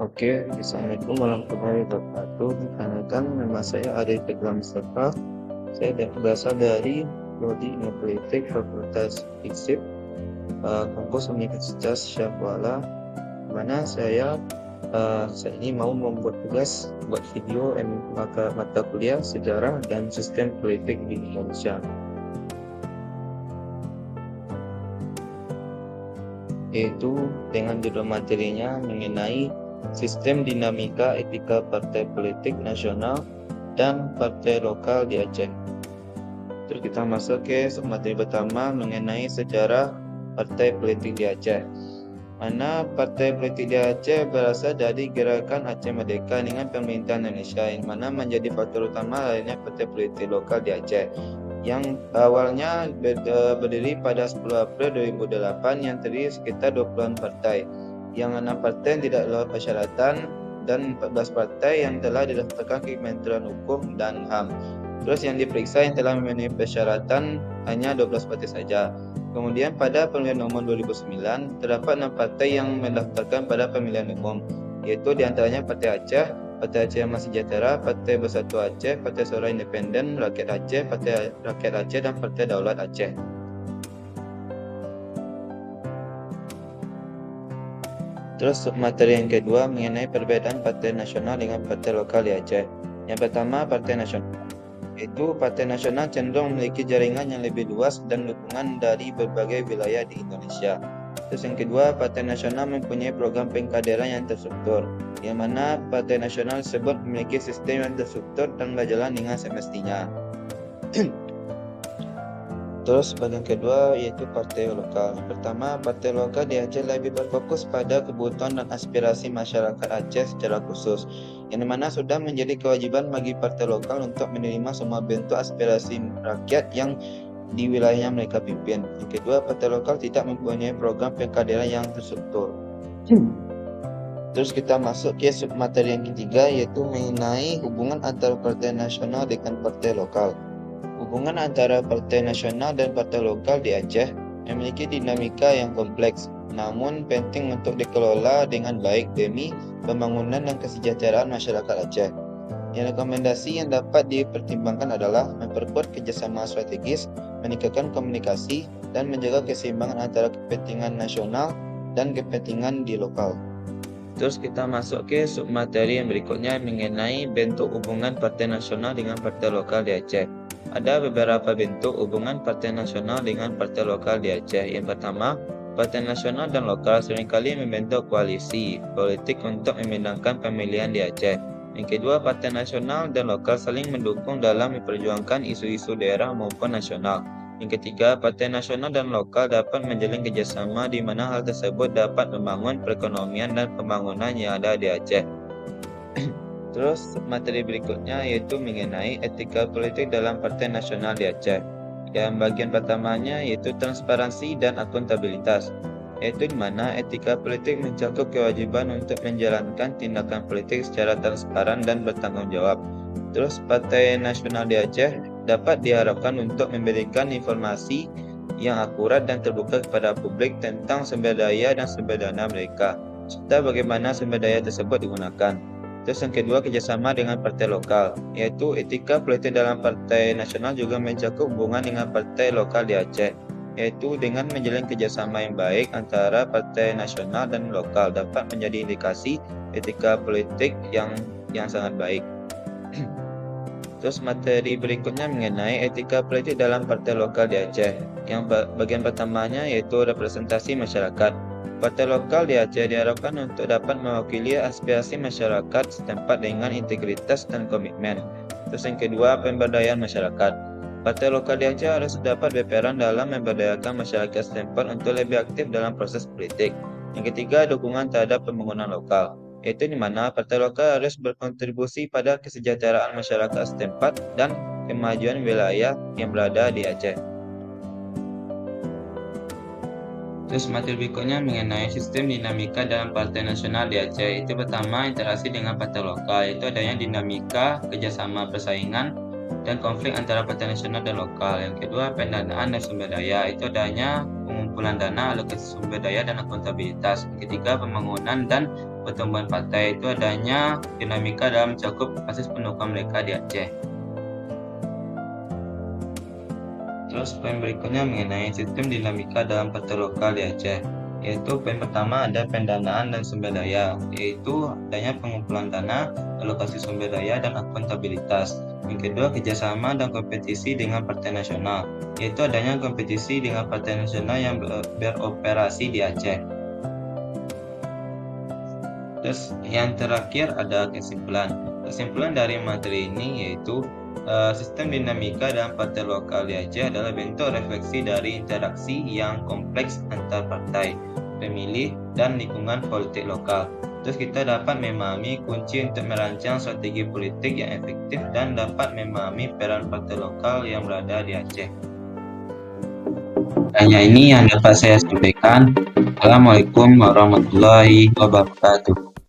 Oke, Assalamualaikum warahmatullahi wabarakatuh. Perkenalkan, nama saya Arif Fikram Mustafa. Saya berasal dari Prodi Ilmu Politik Fakultas FISIP, kampus Universitas Syahkuala, di mana saya ini mau membuat tugas buat video mata kuliah sejarah dan sistem politik di Indonesia, yaitu dengan judul materinya mengenai sistem dinamika etika partai politik nasional dan partai lokal di Aceh. Terus kita masuk ke materi pertama mengenai sejarah partai politik di Aceh. Mana partai politik di Aceh berasal dari gerakan Aceh Merdeka dengan pemerintah Indonesia, yang mana menjadi faktor utama lainnya partai politik lokal di Aceh, yang awalnya berdiri pada 10 April 2008 yang terdiri sekitar 20-an partai, yang 6 partai yang tidak lolos persyaratan dan 14 partai yang telah didaftarkan ke Kementerian Hukum dan HAM. Terus yang diperiksa yang telah memenuhi persyaratan hanya 12 partai saja. Kemudian pada pemilihan umum 2009 terdapat 6 partai yang mendaftarkan pada pemilihan umum, yaitu diantaranya Partai Aceh, Partai Aceh Amat Sejahtera, Partai Bersatu Aceh, Partai Suara Independen Rakyat Aceh, Partai Rakyat Aceh, dan Partai Daulat Aceh. Terus materi yang kedua mengenai perbedaan partai nasional dengan partai lokal di Aceh. Yang pertama, partai nasional. Itu partai nasional cenderung memiliki jaringan yang lebih luas dan dukungan dari berbagai wilayah di Indonesia. Terus yang kedua, partai nasional mempunyai program pengkaderan yang terstruktur, yang mana partai nasional tersebut memiliki sistem yang terstruktur dan berjalan dengan semestinya. Terus bagian kedua yaitu partai lokal. Yang pertama, partai lokal di Aceh lebih berfokus pada kebutuhan dan aspirasi masyarakat Aceh secara khusus, yang mana sudah menjadi kewajiban bagi partai lokal untuk menerima semua bentuk aspirasi rakyat yang di wilayahnya mereka pimpin. Yang kedua, partai lokal tidak mempunyai program pengkaderan yang terstruktur. Terus kita masuk ke submateri yang ketiga, yaitu mengenai hubungan antara partai nasional dengan partai lokal. Hubungan antara partai nasional dan partai lokal di Aceh memiliki dinamika yang kompleks, namun penting untuk dikelola dengan baik demi pembangunan dan kesejahteraan masyarakat Aceh. Yang rekomendasi yang dapat dipertimbangkan adalah memperkuat kerjasama strategis, meningkatkan komunikasi, dan menjaga keseimbangan antara kepentingan nasional dan kepentingan di lokal. Terus kita masuk ke submateri yang berikutnya mengenai bentuk hubungan partai nasional dengan partai lokal di Aceh. Ada beberapa bentuk hubungan partai nasional dengan partai lokal di Aceh. Yang pertama, partai nasional dan lokal seringkali membentuk koalisi politik untuk memenangkan pemilihan di Aceh. Yang kedua, partai nasional dan lokal saling mendukung dalam memperjuangkan isu-isu daerah maupun nasional. Yang ketiga, partai nasional dan lokal dapat menjalin kerjasama di mana hal tersebut dapat membangun perekonomian dan pembangunan yang ada di Aceh. Terus materi berikutnya yaitu mengenai etika politik dalam partai nasional di Aceh. Yang bagian pertamanya yaitu transparansi dan akuntabilitas, yaitu di mana etika politik mencakup kewajiban untuk menjalankan tindakan politik secara transparan dan bertanggung jawab. Terus partai nasional di Aceh dapat diharapkan untuk memberikan informasi yang akurat dan terbuka kepada publik tentang sumber daya dan sumber dana mereka, serta bagaimana sumber daya tersebut digunakan. Terus yang kedua, kerjasama dengan partai lokal, yaitu etika politik dalam partai nasional juga mencakup hubungan dengan partai lokal di Aceh, yaitu dengan menjalin kerjasama yang baik antara partai nasional dan lokal dapat menjadi indikasi etika politik yang sangat baik. Terus materi berikutnya mengenai etika politik dalam partai lokal di Aceh. Yang bagian pertamanya yaitu representasi masyarakat. Partai lokal di Aceh diharapkan untuk dapat mewakili aspirasi masyarakat setempat dengan integritas dan komitmen. Terus yang kedua, pemberdayaan masyarakat. Partai lokal di Aceh harus dapat berperan dalam memberdayakan masyarakat setempat untuk lebih aktif dalam proses politik. Yang ketiga, dukungan terhadap pembangunan lokal, yaitu di mana partai lokal harus berkontribusi pada kesejahteraan masyarakat setempat dan kemajuan wilayah yang berada di Aceh. Terus materi berikutnya mengenai sistem dinamika dalam partai nasional di Aceh. Itu pertama, interaksi dengan partai lokal, yaitu adanya dinamika, kerjasama persaingan, dan konflik antara partai nasional dan lokal. Yang kedua, pendanaan dan sumber daya, itu adanya pengumpulan dana, alokasi sumber daya, dan akuntabilitas. Yang ketiga, pembangunan dan pertumbuhan partai itu adanya dinamika dalam mencakup basis pendukung mereka di Aceh. Terus poin berikutnya mengenai sistem dinamika dalam partai lokal di Aceh, yaitu poin pertama ada pendanaan dan sumber daya, yaitu adanya pengumpulan dana, alokasi sumber daya, dan akuntabilitas. Yang kedua, kerjasama dan kompetisi dengan partai nasional, yaitu adanya kompetisi dengan partai nasional yang beroperasi di Aceh. Terus yang terakhir ada kesimpulan. Kesimpulan dari materi ini yaitu sistem dinamika dalam partai lokal di Aceh adalah bentuk refleksi dari interaksi yang kompleks antar partai, pemilih, dan lingkungan politik lokal. Terus kita dapat memahami kunci untuk merancang strategi politik yang efektif dan dapat memahami peran partai lokal yang berada di Aceh. Hanya ini yang dapat saya sampaikan. Assalamualaikum warahmatullahi wabarakatuh.